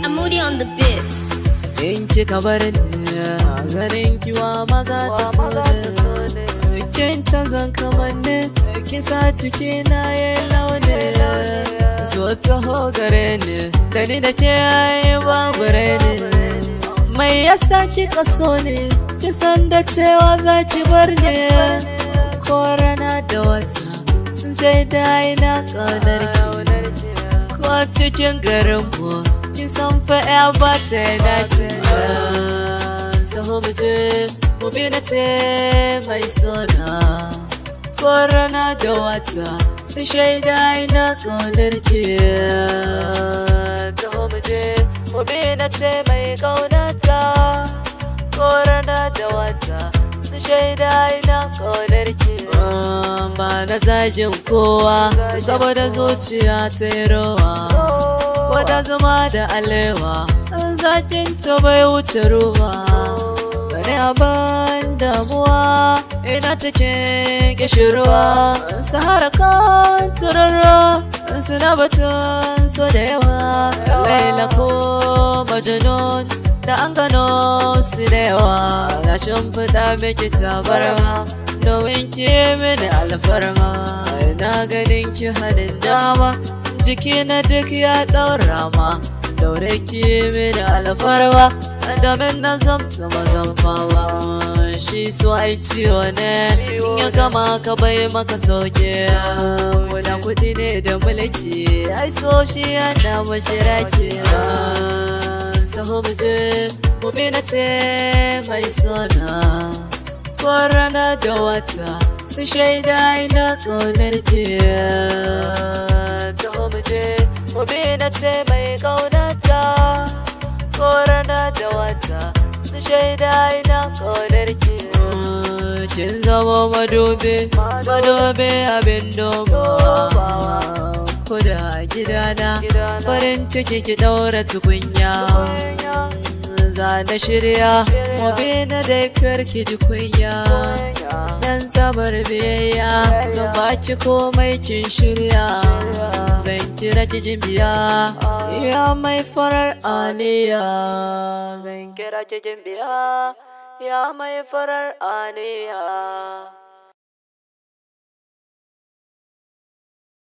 I'm Moody on the beat. In kika bar ni ganin kiwa maza ta so ne. Kin canzan kamanni kin sa jikina yayi launi. So taho gare ni da ni da ke yayi babu reni. Mai yasa kika so ni kin san da cewa za ki bar ni. Ko rana da wata sun shaida ina ƙaunar ki. Ko cikin garinmu kin san fa ya ba ta dace. Taho mu je mu bi na ce mai sona. Ko rana da wata sun shaida ina ƙaunar ki. Taho mu je mu bi na ce mai ƙaunata. Ko rana da wata sun shaida ina ƙaunar ki. Ba na zagin kowa saboda zuciya ta yi rawa. Ko da zama da alewa zakin ta bai wuce ruwa. Bane abin damuwa ina cikin kishirwa. Sahara kan turarra suna batun so da yawa. Laila ko Majnun da an gano su da yawa. Na shimfiɗa miki tabarma domin ki mini alfarma. Na ganin ki hannun dama jiki na duk ya ɗaura ma. Daure ki mini alfarma domin na zamta mazamfawa. Shi so ai ciwo ne in ya gama ka bai maka sauke. Koda kuɗi ne da mulki ai so shi yana mashiraki. Taho mu je mu bi na ce mai sona. Ko rana da wata su shaida ina ƙaunar ki. Taho mu je mu bi na ce mai ƙaunata. Ko rana da wata su shaida ina ƙaunar ki. Kin zama madobe abin dubawa. Kuda gidana farin ciki ki ɗaura tukunya. Za na shirya mu bi na dai karki ji kunya. Dan zamar biyayya zan baki komai kin shirya. Zan kira ki jimbiya ya mai farar aniya. Zan kira ki jimbiya ya mai farar aniya.